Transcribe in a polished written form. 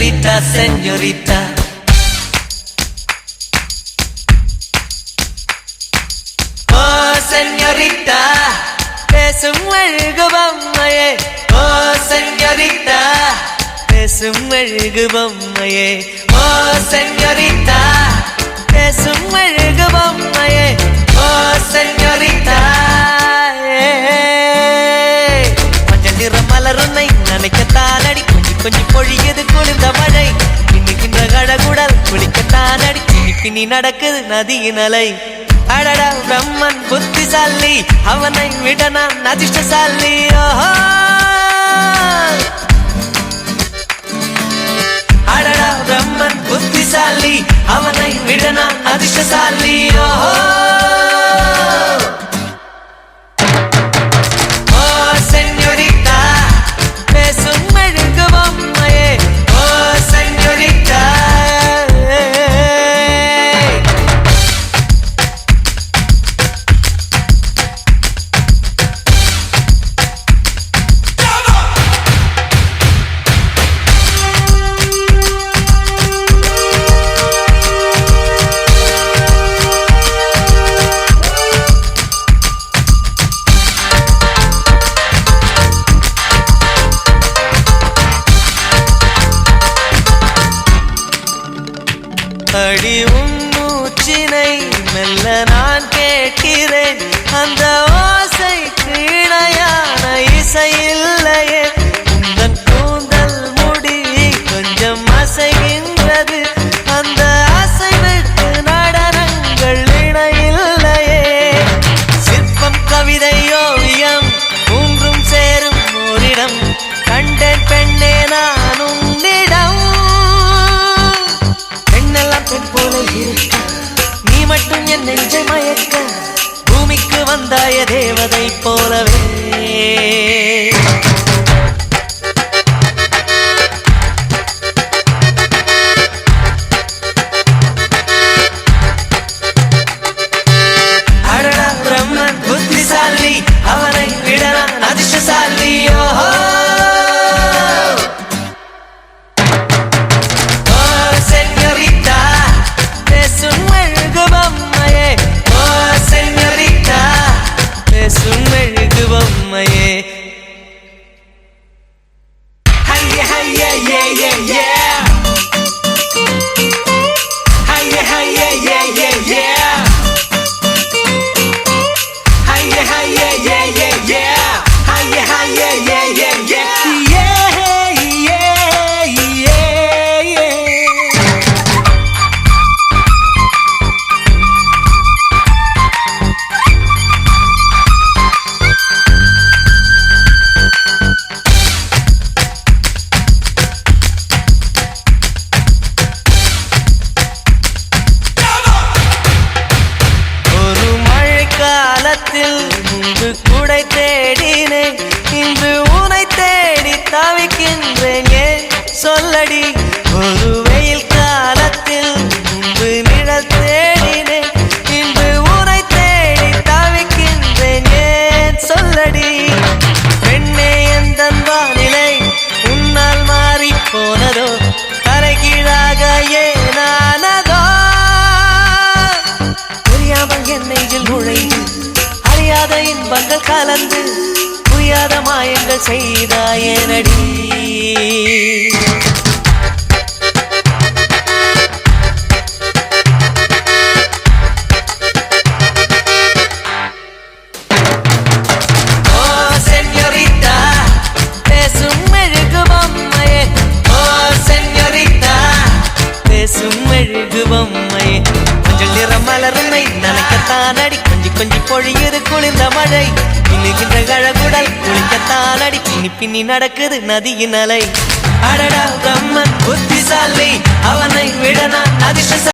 señorita, señorita. Oh, señorita, பேசும் அழகு பொம்மையே. Oh, señorita, பேசும் அழகு பொம்மையே. Oh, señorita, பேசும் அழகு பொம்மையே. Oh, señorita. மஞ்சள் நிற மலருன்னை நினைக்கத்தான் அடி, கொஞ்சி கொஞ்சி பொழியது குளிர்ந்த மழை. இன்னிக்கின்ற கழகுடல் குளிக்கத்தான் அடி, பின்னி நடக்குது நதியின் அலை. அடடா பிரம்மன் புத்திசாலி, அவனை விட நான் அதிர்ஷ்டசாலி. ஓஹோ அடடா பிரம்மன் புத்திசாலி, அவனை விட நான் அதிர்ஷ்டசாலி. ஓஹோ அடி உன் மூச்சினை மெல்ல நான் கேட்கிறேன், அந்த ஓசைக்கு இணையான இசை இல்லையே. உந்தன் கூந்தல் முடி கொஞ்சம் அசைகின்றது, அந்த அசைவுக்கு நடனங்கள் இணையில்லையே. சிற்பம் கவிதை ஓவியம் மூன்றும் சேரும் ஓரிடம், கண்டேன் பெண்ணே நான் உன்னிடம். போல இருக்க நீ மட்டும் என் நெஞ்சை மயக்க, பூமிக்கு வந்தாய தேவதை போலவே. அடடா பிரம்மன் புத்திசாலி, அவனை விட நான் அதிர்ஷ்டசாலி. ஓஹோ முன்பு கூடை தேடினேன், இன்று உனை தேடி தவிக்கின்றேன். ஏன் சொல்லடி, ஒரு வெயில் காலத்தில் முன்பு நிழல் தேடினேன், இன்று உனை தேடி தவிக்கின்றேன். ஏன் சொல்லடி பெண்ணே, எந்த வானிலை உன்னால் மாறி போனதோ, தலைகீழாக ஏனானதோ. புரியாமல் என் நெஞ்சில் நுழைந்து அறியாத இன்பங்கள் கலந்து புரியாத மாயங்கள் செய்தாயனடி. ஓ செஞோரிட்டா, பேசும் மெழுகு பொம்மையே. ஓ செஞோரிட்டா, பேசும் மெழுகு பொம்மையே. மஞ்சள் நிற மலருன்னை நினைக்கத்தான் அடி, கொஞ்சி கொஞ்சி பொழியுது குளிர்ந்த மழை. இன்னுகின்ற கழகுடல் குளிக்கத்தான் அடி, பின்னி பின்னி நடக்குது நதியின் அலை. அடடா பிரம்மன் புத்திசாலி, அவனை விட நான் அதிர்ஷ்டசாலி.